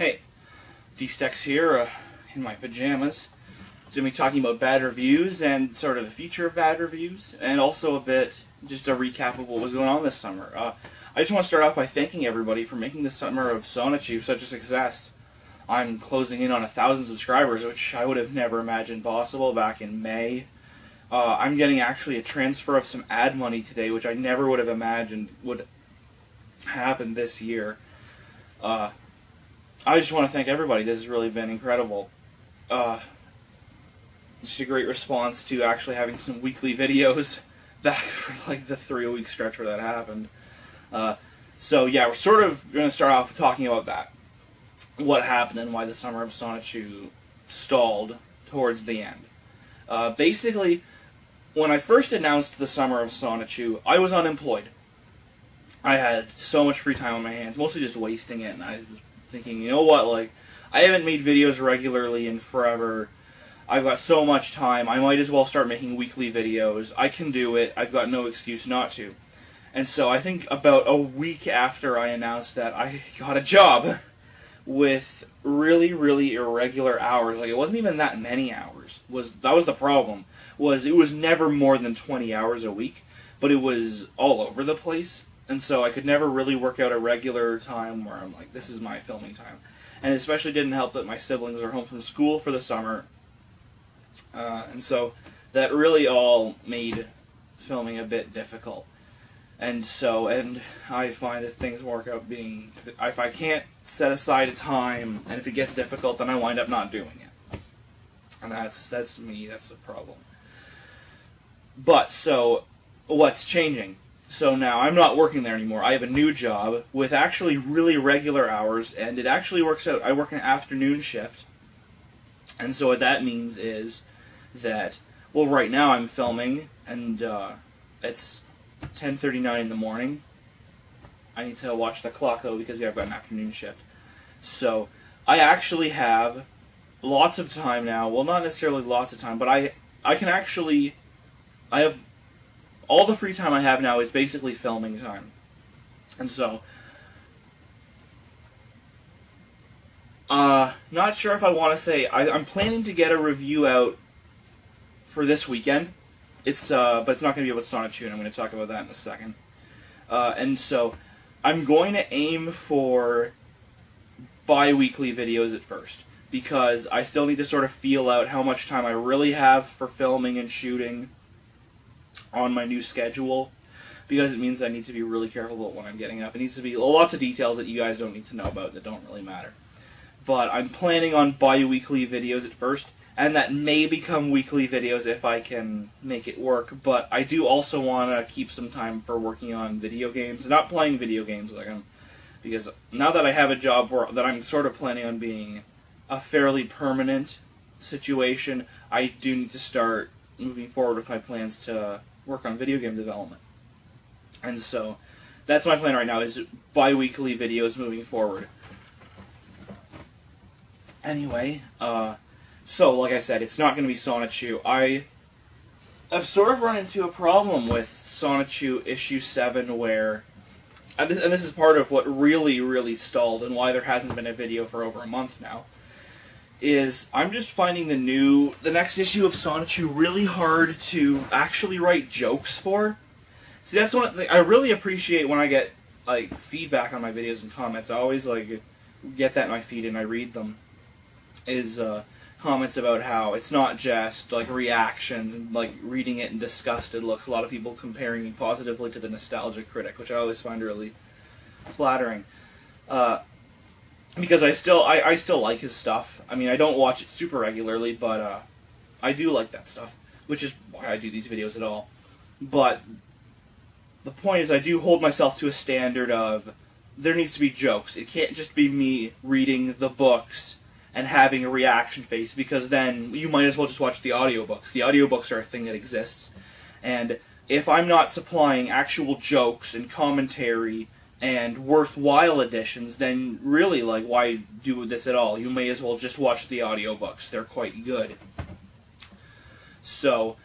Hey, DStecks here, in my pajamas. Going to be talking about bad reviews and sort of the future of bad reviews, and also a bit, just a recap of what was going on this summer. I just want to start off by thanking everybody for making the Summer of Sonichu such a success. I'm closing in on 1,000 subscribers, which I would have never imagined possible back in May. I'm getting actually a transfer of some ad money today, which I never would have imagined would happen this year. I just want to thank everybody. This has really been incredible. Just a great response to actually having some weekly videos back for like the 3-week stretch where that happened. So yeah, we're sort of going to start off talking about that. What happened and why the Summer of Sonichu stalled towards the end. Basically, when I first announced the Summer of Sonichu, I was unemployed. I had so much free time on my hands, mostly just wasting it, and I was thinking, you know what, like, I haven't made videos regularly in forever. I've got so much time, I might as well start making weekly videos. I can do it, I've got no excuse not to. And so I think about a week after I announced that, I got a job with really, really irregular hours. Like, it wasn't even that many hours. That was the problem. It was never more than 20 hours a week, but it was all over the place. And so I could never really work out a regular time where I'm like, this is my filming time. And it especially didn't help that my siblings are home from school for the summer. And so that really all made filming a bit difficult. And I find that things work out being, if I can't set aside a time, and if it gets difficult, then I wind up not doing it. And that's me, that's the problem. But, so, what's changing? So now, I'm not working there anymore. I have a new job with actually really regular hours, and it actually works out. I work an afternoon shift. And so what that means is that, well, right now I'm filming, and it's 10:39 in the morning. I need to watch the clock, though, because I've got an afternoon shift. So, I actually have lots of time now. Well, not necessarily lots of time, but I have all the free time I have now is basically filming time. And so, not sure if I want to say, I'm planning to get a review out for this weekend. But it's not going to be about Sonichu, and I'm going to talk about that in a second. And so, I'm going to aim for bi-weekly videos at first, because I still need to sort of feel out how much time I really have for filming and shooting on my new schedule, because it means I need to be really careful about when I'm getting up. It needs to be lots of details that you guys don't need to know about that don't really matter. But I'm planning on bi-weekly videos at first, and that may become weekly videos if I can make it work. But I do also want to keep some time for working on video games, not playing video games, because now that I have a job that I'm sort of planning on being a fairly permanent situation, I do need to start moving forward with my plans to work on video game development. And so, that's my plan right now, is bi-weekly videos moving forward. Anyway, so like I said, it's not going to be Sonichu. I've sort of run into a problem with Sonichu issue 7 where, and this is part of what really, really stalled and why there hasn't been a video for over a month now, is I'm just finding the next issue of Sonichu really hard to actually write jokes for. See, that's one thing I really appreciate when I get like feedback on my videos and comments. I always like get that in my feed and I read them. Is comments about how it's not just like reactions and like reading it in disgusted looks. A lot of people comparing me positively to the nostalgic critic, which I always find really flattering. Because I still like his stuff. I mean, I don't watch it super regularly, but I do like that stuff, which is why I do these videos at all. But the point is, I do hold myself to a standard of there needs to be jokes. It can't just be me reading the books and having a reaction face, because then you might as well just watch the audiobooks. The audiobooks are a thing that exists. And if I'm not supplying actual jokes and commentary and worthwhile additions, then really, like, why do this at all? You may as well just watch the audiobooks. They're quite good. So,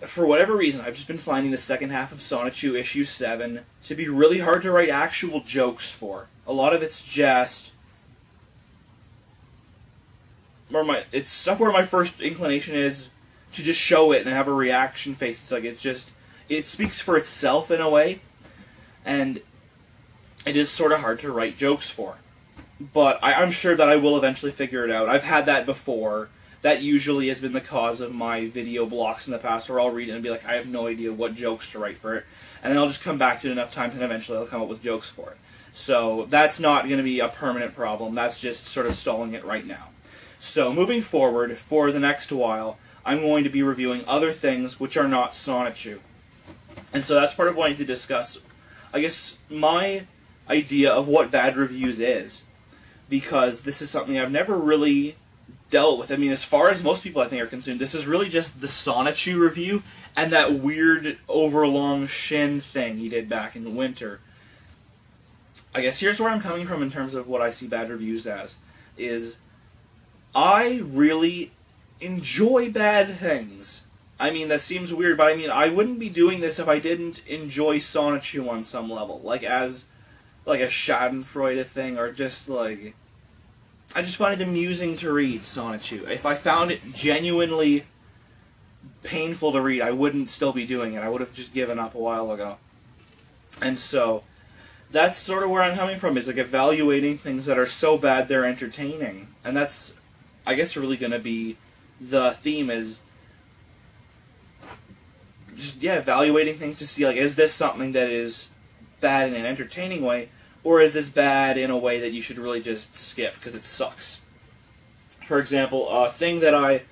for whatever reason, I've just been finding the second half of Sonichu issue 7 to be really hard to write actual jokes for. A lot of it's just it's stuff where my first inclination is to just show it and have a reaction face. It's like, it speaks for itself in a way, and it is sort of hard to write jokes for. But I'm sure that I will eventually figure it out. I've had that before. That usually has been the cause of my video blocks in the past, where I'll read it and be like, I have no idea what jokes to write for it. And then I'll just come back to it enough times, and eventually I'll come up with jokes for it. So that's not going to be a permanent problem. That's just sort of stalling it right now. So moving forward, for the next while, I'm going to be reviewing other things which are not Sonichu. And so that's part of what I need to discuss, I guess, my idea of what bad reviews is. Because this is something I've never really dealt with. I mean, as far as most people I think are concerned, this is really just the Sonichu review and that weird overlong shin thing he did back in the winter. I guess here's where I'm coming from in terms of what I see bad reviews as, is I really enjoy bad things. I mean, that seems weird, but I mean, I wouldn't be doing this if I didn't enjoy Sonichu on some level. Like a schadenfreude thing, or just like, I just find it amusing to read Sonichu. If I found it genuinely painful to read, I wouldn't still be doing it. I would have just given up a while ago. And so, that's sort of where I'm coming from, is like evaluating things that are so bad they're entertaining. And that's, I guess, really going to be the theme, is just, yeah, evaluating things to see, like, is this something that is bad in an entertaining way, or is this bad in a way that you should really just skip because it sucks? For example, a thing that I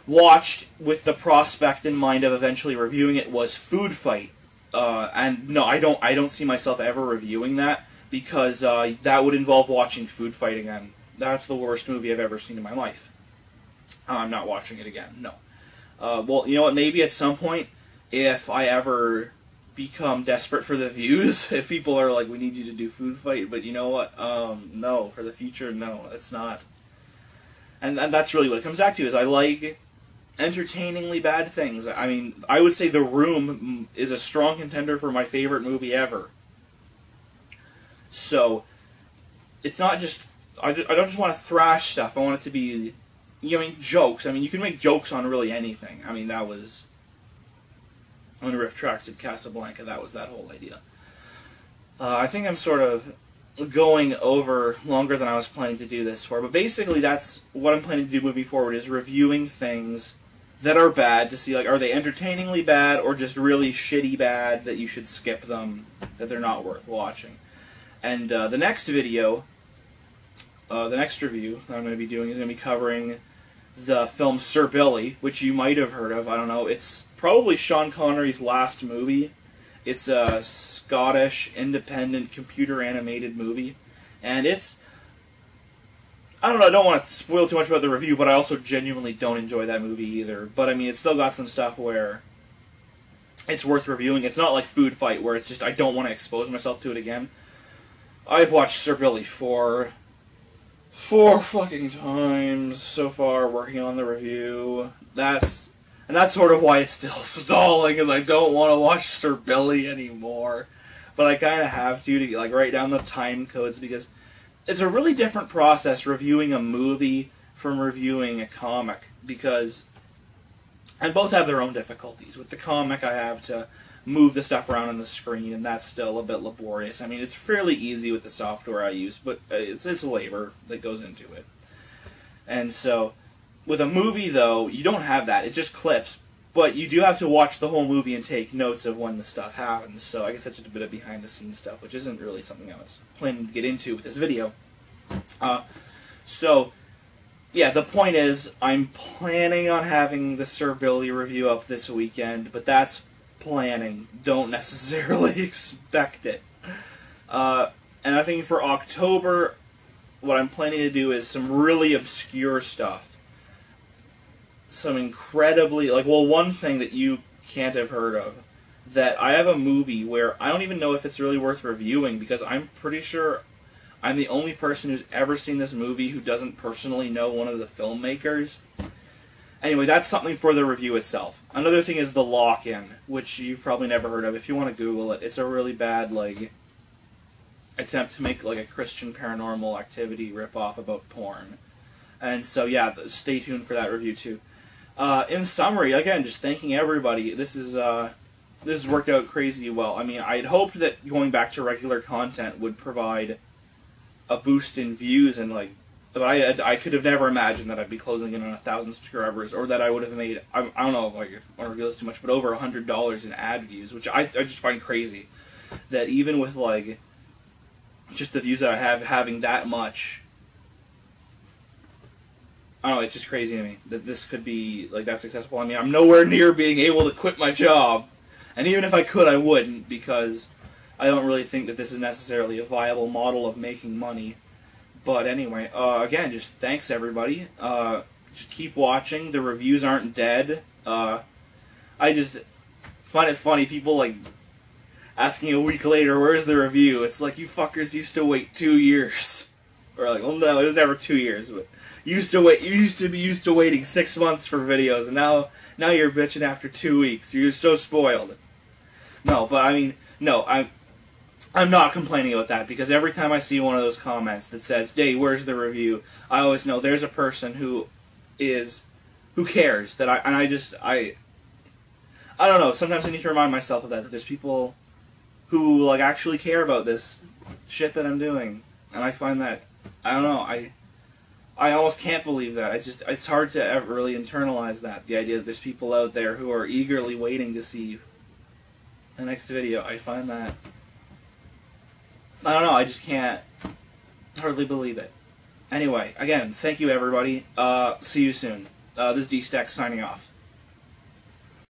watched with the prospect in mind of eventually reviewing it was Food Fight. And no, I don't see myself ever reviewing that, because that would involve watching Food Fight again. That's the worst movie I've ever seen in my life. I'm not watching it again, no. Well, you know what, maybe at some point, if I ever become desperate for the views, if people are like, we need you to do Food Fight, but you know what, no, for the future, no, it's not. And that's really what it comes back to, is I like entertainingly bad things. I mean, I would say The Room is a strong contender for my favorite movie ever. So, it's not just, I don't just want to thrash stuff, I want it to be, you know, jokes. I mean, you can make jokes on really anything. I mean, that was, when Riff Tracks did Casablanca, that was that whole idea. I think I'm sort of going over longer than I was planning to do this for, but basically that's what I'm planning to do moving forward, is reviewing things that are bad to see, like, are they entertainingly bad or just really shitty bad that you should skip them, that they're not worth watching. And the next video, the next review that I'm going to be doing is going to be covering the film Sir Billy, which you might have heard of. I don't know. It's probably Sean Connery's last movie. It's a Scottish, independent, computer-animated movie. And it's, I don't know, I don't want to spoil too much about the review, but I also genuinely don't enjoy that movie either. But, I mean, it's still got some stuff where it's worth reviewing. It's not like Food Fight, where it's just, I don't want to expose myself to it again. I've watched Sir Billy four fucking times so far, working on the review. And that's sort of why it's still stalling, is I don't want to watch Sir Billy anymore. But I kind of have to like, write down the time codes, because it's a really different process reviewing a movie from reviewing a comic, because, and both have their own difficulties. With the comic, I have to move the stuff around on the screen, and that's still a bit laborious. I mean, it's fairly easy with the software I use, but it's labor that goes into it. And so, with a movie, though, you don't have that. It just clips. But you do have to watch the whole movie and take notes of when the stuff happens. So I guess that's just a bit of behind-the-scenes stuff, which isn't really something I was planning to get into with this video. So, yeah, the point is, I'm planning on having the Sir Billy review up this weekend, but that's planning. Don't necessarily expect it. And I think for October, what I'm planning to do is some really obscure stuff. Some incredibly, like, well, one thing that you can't have heard of, that I have a movie where I don't even know if it's really worth reviewing, because I'm pretty sure I'm the only person who's ever seen this movie who doesn't personally know one of the filmmakers. Anyway, that's something for the review itself. Another thing is The Lock-In, which you've probably never heard of. If you want to Google it, it's a really bad, like, attempt to make, like, a Christian Paranormal Activity ripoff about porn. And so yeah, stay tuned for that review too. In summary, again, just thanking everybody. This has worked out crazy well. I mean, I'd hoped that going back to regular content would provide a boost in views and like, but I could have never imagined that I'd be closing in on 1,000 subscribers, or that I would have made, I don't know if I want to reveal this too much, but over $100 in ad views, which I just find crazy. That even with like just the views that I have, having that much, I don't know, it's just crazy to me that this could be like that successful. I mean, I'm nowhere near being able to quit my job, and even if I could, I wouldn't, because I don't really think that this is necessarily a viable model of making money. But anyway, again, just thanks everybody. Just keep watching. The reviews aren't dead. I just find it funny, people like asking a week later, where's the review? It's like, you fuckers used to wait 2 years. Or like, well, no, it was never 2 years, but you used to be used to waiting 6 months for videos, and now you're bitching after 2 weeks. You're so spoiled. No, but I mean, no, I'm not complaining about that, because every time I see one of those comments that says, "Hey, where's the review?" I always know there's a person who cares, that I don't know, sometimes I need to remind myself of that there's people who like actually care about this shit that I'm doing, and I find that, I don't know, I almost can't believe that. It's hard to ever really internalize that, the idea that there's people out there who are eagerly waiting to see the next video. I find that, I don't know, I just can't hardly believe it. Anyway, again, thank you everybody. See you soon. This is DStecks signing off.